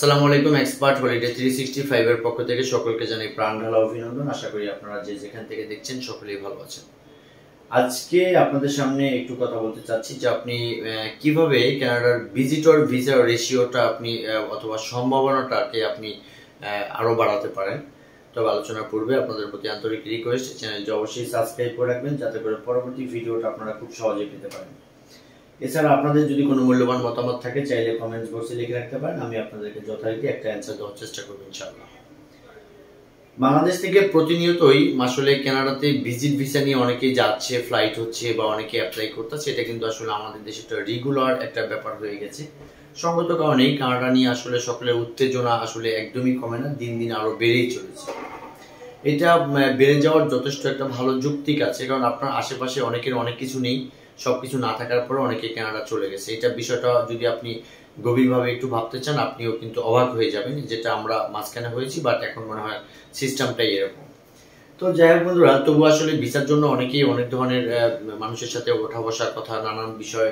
আসসালামু আলাইকুম। Expert holiday 365 এর পক্ষ থেকে সকলকে জানাই প্রাণ ঢালা অভিনন্দন। আশা করি আপনারা যে যেখান থেকে দেখছেন সকলেই ভালো আছেন। আজকে আপনাদের সামনে একটু কথা বলতে চাচ্ছি যে আপনি কিভাবে কানাডার ভিজিটর ভিসা রেশিওটা আপনি অথবা সম্ভাবনাটাকে আপনি আরো বাড়াতে পারেন। তবে আলোচনার পূর্বে আপনাদের প্রতি আন্তরিক রিকোয়েস্ট, চ্যানেলটি অবশ্যই সাবস্ক্রাইব করে রাখবেন যাতে করে পরবর্তী ভিডিওটা আপনারা খুব সহজে পেতে পারেন। এছাড়া আপনাদের যদি কোনো মূল্যবান মতামত থাকে চাইলে কমেন্টস বক্সে লিখে রাখতে পারেন, আমি আপনাদেরকে যথারীতি একটা অ্যান্সার দেওয়ার চেষ্টা করব ইনশাআল্লাহ। বাংলাদেশ থেকে প্রতিনিয়তই আসলে কানাডাতে ভিজিট ভিসা নিয়ে অনেকেই যাচ্ছে, ফ্লাইট হচ্ছে বা অনেকে অ্যাপ্লাই করতেছে। এটা কিন্তু আসলে আমাদের দেশে একটা রেগুলার একটা ব্যাপার হয়ে গেছে। সঙ্গত কারণেই কানাডা নিয়ে আসলে সকলের উত্তেজনা আসলে একদমই কমে না, দিন দিন আরো বেড়েই চলেছে। এটা বেড়ে যাওয়ার যথেষ্ট একটা ভালো যৌক্তিক আছে, কারণ আপনার আশেপাশে অনেকের অনেক কিছু নেই, সবকিছু না থাকার পরে অনেকে কানাডা চলে গেছে। এটা বিষয়টা যদি আপনি গভীরভাবে একটু ভাবতে চান আপনিও কিন্তু অবাক হয়ে যাবেন, যেটা আমরা মাঝখানে হয়েছি, বাট এখন মনে হয় সিস্টেমটাই এরকম। তো যাই হোক বন্ধুরা, তবু আসলে ভিসার জন্য অনেকেই অনেক ধরনের মানুষের সাথে ওঠা বসার কথা, নানান বিষয়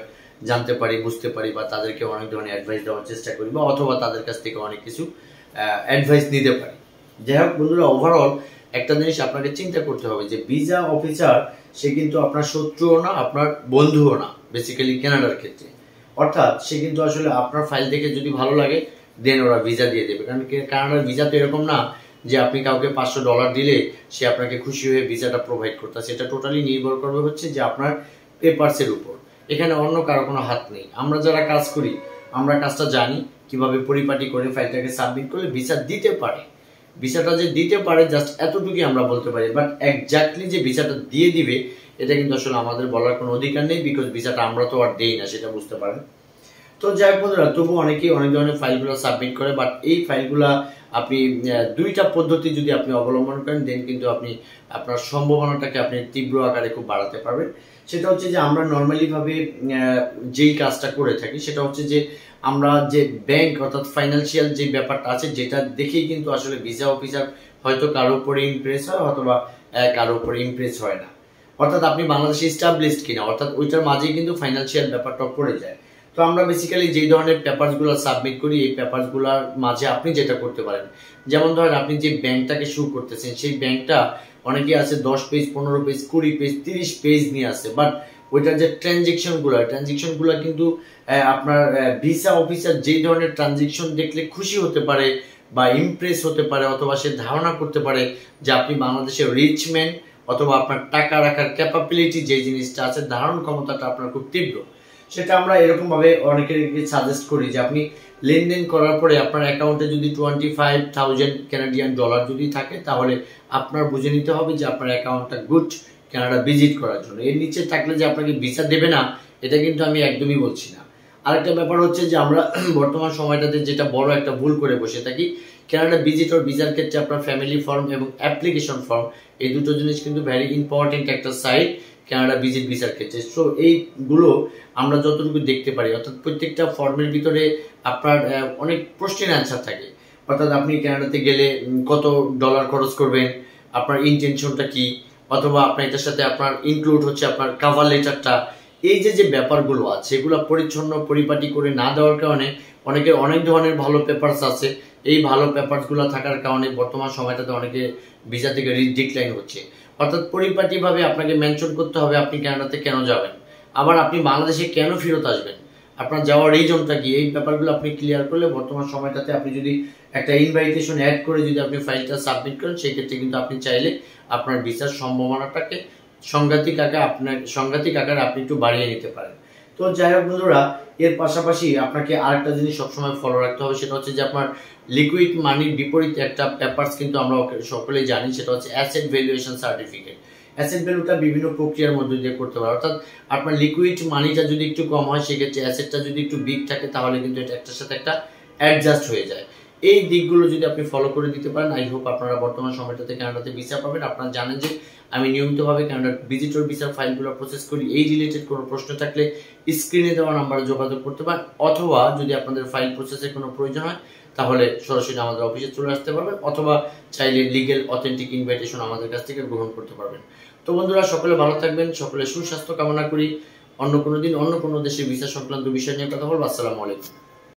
জানতে পারি, বুঝতে পারি, বা তাদেরকে অনেক ধরনের অ্যাডভাইস দেওয়ার চেষ্টা করি, বা অথবা তাদের কাছ থেকে অনেক কিছু অ্যাডভাইস নিতে পারি। যাই হোক বন্ধুরা, ওভারঅল একটা জিনিস আপনাকে চিন্তা করতে হবে যে ভিসা অফিসার সে কিন্তু আপনার শত্রুও না, আপনার বন্ধুও না, বেসিক্যালি কানাডার ক্ষেত্রে। অর্থাৎ সে কিন্তু আসলে আপনার ফাইল দেখে যদি ভালো লাগে দেন ওরা ভিসা দিয়ে দেবে। কারণ কানাডার ভিসা তো এরকম না যে আপনি কাউকে $500 দিলে সে আপনাকে খুশি হয়ে ভিসাটা প্রোভাইড করতেছে। এটা টোটালি নির্ভর করবে হচ্ছে যে আপনার পেপারসের উপর। এখানে অন্য কারো কোনো হাত নেই। আমরা যারা কাজ করি আমরা কাজটা জানি কিভাবে পরিপাটি করে ফাইলটাকে সাবমিট করলে ভিসা দিতে পারে। ভিসাটা যে দিতে পারে জাস্ট এতটুকুই আমরা বলতে পারি, বাট এক্স্যাক্টলি যে ভিসাটা দিয়ে দিবে এটা কিন্তু আসলে আমাদের বলার কোনো অধিকার নেই, বিকজ ভিসাটা আমরা তো আর দেই না, সেটা বুঝতে পারেন। তো যাই হোক বন্ধুরা, তবু অনেকেই অনেক ধরনের ফাইলগুলো সাবমিট করে, বাট এই ফাইলগুলা আপনি দুইটা পদ্ধতি যদি আপনি অবলম্বন করেন দেন কিন্তু আপনি আপনার সম্ভাবনাটাকে আপনি তীব্র আকারে খুব বাড়াতে পারবেন। সেটা হচ্ছে যে আমরা নর্মালি ভাবে যেই কাজটা করে থাকি সেটা হচ্ছে যে আমরা যে ব্যাংক অর্থাৎ ফাইন্যান্সিয়াল যে ব্যাপারটা আছে যেটা দেখেই কিন্তু আসলে ভিসা অফিসার হয়তো কারো উপরে ইমপ্রেস হয় অথবা কারো উপরে ইমপ্রেস হয় না। অর্থাৎ আপনি বাংলাদেশে এস্টাবলিশড কিনা, অর্থাৎ ওইটার মাঝেই কিন্তু ফাইন্যান্সিয়াল ব্যাপারটা পড়ে যায়। তো আমরা বেসিক্যালি যেই ধরনের পেপারসগুলো সাবমিট করি এই পেপারসগুলোর মাঝে আপনি যেটা করতে পারেন, যেমন ধরেন আপনি যে ব্যাংকটাকে শুরু করতেছেন সেই ব্যাংকটা অনেকে আছে 10 পেজ, 15 পেজ, 20 পেজ, 30 পেজ নিয়ে আসে, বাট ওইটার যে ট্রানজেকশনগুলো কিন্তু আপনার ভিসা অফিসার যেই ধরনের ট্রানজেকশন দেখলে খুশি হতে পারে বা ইমপ্রেস হতে পারে অথবা সে ধারণা করতে পারে যে আপনি বাংলাদেশের রিচ ম্যান অথবা আপনার টাকা রাখার ক্যাপাবিলিটি যে জিনিসটা আছে, ধারণ ক্ষমতাটা আপনার খুব তীব্র, সেটা আমরা এরকম ভাবে অনেকের সাজেস্ট করি যে আপনি লেনদেন করার পরে আপনার অ্যাকাউন্টে যদি $25,000 যদি থাকে তাহলে আপনার বুঝে নিতে হবে যে আপনার অ্যাকাউন্টটা গুড কানাডা ভিজিট করার জন্য। এর নিচে থাকলে যে আপনাকে ভিসা দেবে না এটা কিন্তু আমি একদমই বলছি না। আরেকটা ব্যাপার হচ্ছে যে আমরা বর্তমান সময়টাতে যেটা বড় একটা ভুল করে বসে থাকি, কানাডা ভিজিটর ভিসার ক্ষেত্রে আপনার ফ্যামিলি ফর্ম এবং অ্যাপ্লিকেশন ফর্ম এই দুটো জিনিস কিন্তু ভেরি ইম্পর্টেন্ট একটা সাইট কানাডা ভিজিট ভিসার ক্ষেত্রে। সো এইগুলো আমরা যতটুকু দেখতে পারি, অর্থাৎ প্রত্যেকটা ফর্মের ভিতরে আপনার অনেক প্রশ্নের অ্যান্সার থাকে। অর্থাৎ আপনি কানাডাতে গেলে কত ডলার খরচ করবেন, আপনার ইন্টেনশনটা কি, অথবা আপনার এটার সাথে আপনার ইনক্লুড হচ্ছে আপনার কাভার লেটারটা। এই যে ব্যাপারগুলো আছে এগুলো পরিচ্ছন্ন পরিপাটি করে না দেওয়ার কারণে অনেকের অনেক ধরনের ভালো পেপারস আছে, এই ভালো পেপারসগুলো থাকার কারণে বর্তমান সময়টাতে অনেকে ভিসা থেকে ডিক্লাইন হচ্ছে। অর্থাৎ পরিপাটিভাবে আপনাকে মেনশন করতে হবে আপনি কানাডাতে কেন যাবেন, আবার আপনি বাংলাদেশে কেন ফেরত আসবেন, আপনার যাওয়ার রিজনটা কি, এই ব্যাপারগুলো আপনি ক্লিয়ার করলে বর্তমান সময়টাতে আপনি যদি একটা ইনভাইটেশন অ্যাড করে যদি আপনি ফাইলটা সাবমিট করেন সেই ক্ষেত্রে কিন্তু আপনি চাইলে আপনার ভিসার সম্ভাবনাটাকে সাংঘাতিক আকারে আপনি একটু বাড়িয়ে নিতে পারেন। তো যাই হোক বন্ধুরা, এর পাশাপাশি আপনাকে আরেকটা জিনিস সবসময় ফলো রাখতে হবে, সেটা হচ্ছে যে আপনার লিকুইড মানির বিপরীতে একটা পেপারস কিন্তু আমরা সকলেই জানি, সেটা হচ্ছে অ্যাসেট ভ্যালুয়েশন সার্টিফিকেট। অ্যাসেট ভ্যালুটা বিভিন্ন প্রক্রিয়ার মধ্যে দিয়ে করতে পারে, অর্থাৎ আপনার লিকুইড মানিটা যদি একটু কম হয় সেক্ষেত্রে অ্যাসেটটা যদি একটু বিগ থাকে তাহলে কিন্তু এটা একটার সাথে একটা অ্যাডজাস্ট হয়ে যায়। এই দিকগুলো যদি আপনি ফলো করে দিতে পারেন আই হোপ আপনারা বর্তমান সময়টাতে কানাডাতে ভিসা পাবেন। আপনারা জানেন যে আমি নিয়মিতভাবে কানাডার ভিজিটর ভিসার ফাইলগুলো প্রসেস করি। এই রিলেটেড কোনো প্রশ্ন থাকলে স্ক্রিনে দেওয়া নাম্বারে যোগাযোগ করতে পারেন, অথবা যদি আপনাদের ফাইল প্রসেসের কোনো প্রয়োজন হয় তাহলে সরাসরি আমাদের অফিসে চলে আসতে পারবেন, অথবা চাইলে লিগেল অথেন্টিক ইনভাইটেশন আমাদের কাছ থেকে গ্রহণ করতে পারবেন। তো বন্ধুরা, সকলে ভালো থাকবেন, সকলে সুস্বাস্থ্য কামনা করি। অন্য কোনো দিন অন্য কোনো দেশের ভিসা সংক্রান্ত বিষয় নিয়ে কথা বলবো। আসসালামু আলাইকুম।